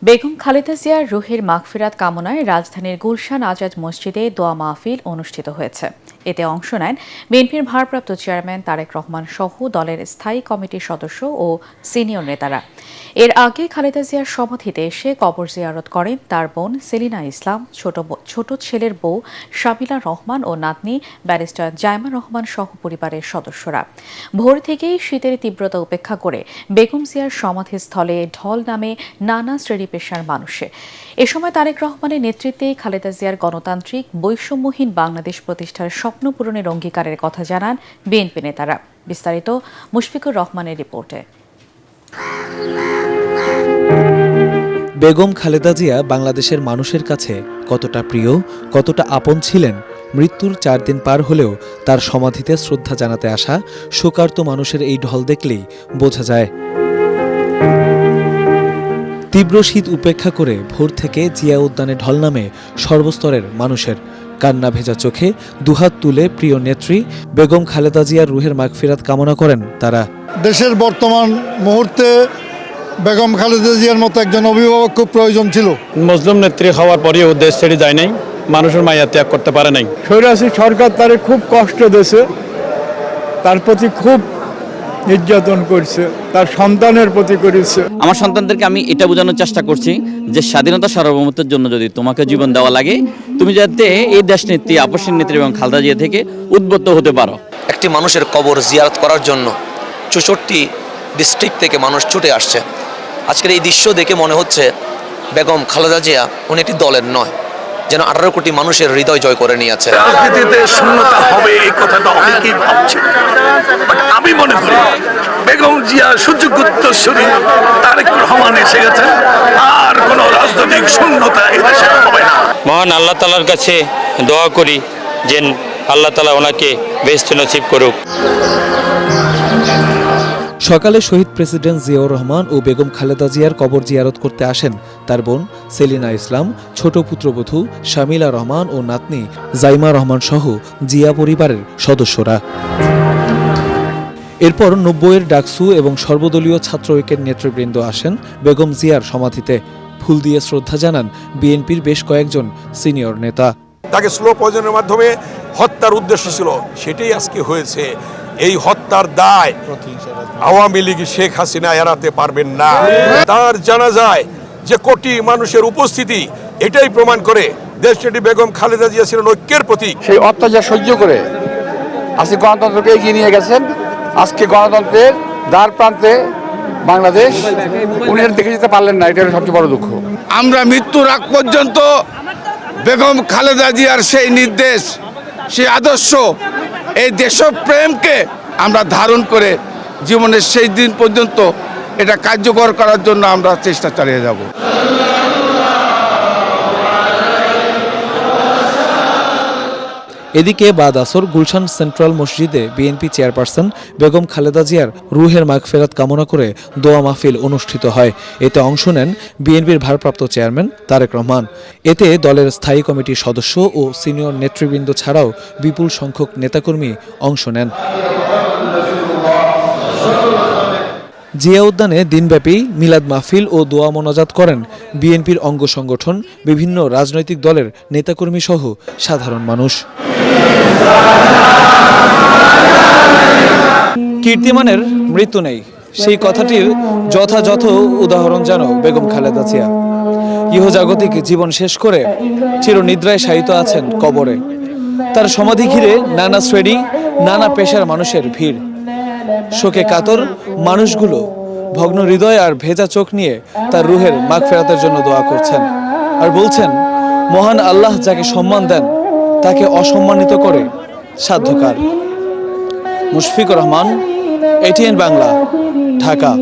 বেগম খালেদা জিয়ার রুহের মাগফিরাত কামনায় রাজধানীর গুলশান আজাদ মসজিদে দোয়া মাহফিল অনুষ্ঠিত হয়েছে। এতে অংশ নেন বিএনপির ভারপ্রাপ্ত চেয়ারম্যান তারেক রহমান সহ দলের স্থায়ী কমিটির সদস্য ও সিনিয়র নেতারা। এর আগে খালেদা জিয়ার সমাধিতে এসে কবর জিয়ারত করেন তার বোন সেলিনা ইসলাম, ছোট ছেলের বউ শামিলা রহমান ও নাতনি ব্যারিস্টার জায়মা রহমান সহ পরিবারের সদস্যরা। ভোর থেকেই শীতের তীব্রতা উপেক্ষা করে বেগম জিয়ার সমাধিস্থলে ঢল নামে নানা শ্রেণী পেশার মানুষে। এ সময় তারেক রহমানের নেতৃত্বে খালেদা জিয়ার গণতান্ত্রিক বৈষম্যহীন বাংলাদেশ প্রতিষ্ঠার স্বপ্ন পূরণের অঙ্গীকারের কথা জানান বিএনপি নেতারা। বিস্তারিত মুশফিকুর রহমানের রিপোর্টে। বেগম খালেদা জিয়া বাংলাদেশের মানুষের কাছে কতটা প্রিয়, কতটা আপন ছিলেন, মৃত্যুর 4 দিন পার হলেও তার সমাধিতে শ্রদ্ধা জানাতে আসা শোকার্ত মানুষের এই ঢল দেখলেই বোঝা যায়। তীব্র শীত উপেক্ষা করে ভোর থেকে জিয়া উদ্যানে ঢল নামে সর্বস্তরের মানুষের। কান্না ভেজা চোখে দুহাত তুলে প্রিয় নেত্রী বেগম খালেদা জিয়ার রুহের মাগফিরাত কামনা করেন তারা। দেশের বর্তমান মুহূর্তে বেগম খালেদা জিয়ার মতো একজন অভিভাবক খুব প্রয়োজন ছিল। মুসলিম নেত্রী হওয়ার পরেও দেশ ছেড়ে যায় নাই, মানুষের মায়া ত্যাগ করতে পারে নাই। স্বৈরাচারী সরকার তারে খুব কষ্ট দিয়েছে, তার প্রতি খুব নির্যাতন করছে, তার সন্তানের প্রতি করেছে। আমার সন্তানদেরকে আমি এটা বোঝানোর চেষ্টা করছি যে স্বাধীনতা সার্বভৌমত্বের জন্য যদি তোমাকে জীবন দেওয়া লাগে, তুমি যাতে এই দেশ নেত্রী, আপসীন নেত্রী এবং খালেদা জিয়া থেকে উদ্বুদ্ধ হতে পারো। একটি মানুষের কবর জিয়ারত করার জন্য 64 ডিস্ট্রিক্ট থেকে মানুষ ছুটে আসছে। আজকের এই দৃশ্য দেখে মনে হচ্ছে বেগম খালেদা জিয়া উনি একটি দলের নয়, যেন 18 কোটি মানুষের হৃদয় জয় করে নিয়েছে। রাজনীতিতে শূন্যতা হবে এই কথাটা অনেকেই ভাবছে, বাট আমি মনে করি বেগম জিয়া সুযোগ্য উত্তরসূরি তারেক রহমান এসে গেছেন, আর কোনো রাজনৈতিক শূন্যতা এদেশে হবে না। মহান আল্লাহ তাআলার কাছে দোয়া করি যেন আল্লাহ তাআলা ওনাকে বেহেশত নসিব করুক। সকালে শহীদ প্রেসিডেন্ট জিয়াউর রহমান ও বেগম খালেদা জিয়ার কবর জিয়ারত করতে আসেন তার বোন সেলিনা ইসলাম, ছোট পুত্রবধূ শামিলা রহমান ও নাতনি জাইমা রহমান সহ জিয়া পরিবারের সদস্যরা। এরপর 90-এর ডাকসু এবং সর্বদলীয় ছাত্র ঐক্যের নেতৃবৃন্দ আসেন বেগম জিয়ার সমাধিতে। ফুল দিয়ে শ্রদ্ধা জানান বিএনপির বেশ কয়েকজন সিনিয়র নেতা। তাকে স্লো পয়জনের মাধ্যমে হত্যার উদ্দেশ্য ছিল, সেটাই আজকে হয়েছে। এই হত্যার দায় আওয়ামী লীগ শেখ হাসিনা এড়াতে পারবেন না। তার জানাজায় যে কোটি মানুষের উপস্থিতি, এটাই প্রমাণ করে দেশটি বেগম খালেদা জিয়া ছিলেন ঐক্যের প্রতীক। সেই অত্যাচার সহ্য করে আজকে গণতন্ত্রকে এগিয়ে নিয়ে গেছেন। আজকে গণতন্ত্রের দ্বার প্রান্তে বাংলাদেশ, উনি দেখে যেতে পারলেন না, এটাই সবচেয়ে বড় দুঃখ। আমরা মৃত্যুর আগ পর্যন্ত বেগম খালেদা জিয়ার সেই নির্দেশ, সেই আদর্শ, এই দেশপ্রেমকে আমরা ধারণ করে জীবনের সেই দিন পর্যন্ত এটা কার্যকর করার জন্য আমরা চেষ্টা চালিয়ে যাব। এদিকে বাদ আসর গুলশান সেন্ট্রাল মসজিদে বিএনপি চেয়ারপারসন বেগম খালেদা জিয়ার রুহের মাগফিরাত কামনা করে দোয়া মাহফিল অনুষ্ঠিত হয়। এতে অংশ নেন বিএনপির ভারপ্রাপ্ত চেয়ারম্যান তারেক রহমান। এতে দলের স্থায়ী কমিটির সদস্য ও সিনিয়র নেতৃবৃন্দ ছাড়াও বিপুল সংখ্যক নেতাকর্মী অংশ নেন। জিয়া উদ্যানে দিনব্যাপী মিলাদ মাহফিল ও দোয়া মোনাজাত করেন বিএনপির অঙ্গ সংগঠন, বিভিন্ন রাজনৈতিক দলের নেতাকর্মী সহ সাধারণ মানুষ। কীর্তিমানের মৃত্যু নেই, সেই কথাটির যথাযথ উদাহরণ যেন বেগম খালেদা জিয়া। ইহজাগতিক জীবন শেষ করে চিরনিদ্রায় শায়িত আছেন কবরে। তার সমাধি ঘিরে নানা শ্রেণী, নানা পেশার মানুষের ভিড়। শোকে কাতর মানুষগুলো ভগ্ন হৃদয় আর ভেজা চোখ নিয়ে তার রুহের মাগফিরাতের জন্য দোয়া করছেন আর বলছেন, মহান আল্লাহ যাকে সম্মান দেন তাকে অসম্মানিত করে সাধ্যকার। মুশফিকুর রহমান, এটিএন বাংলা, ঢাকা।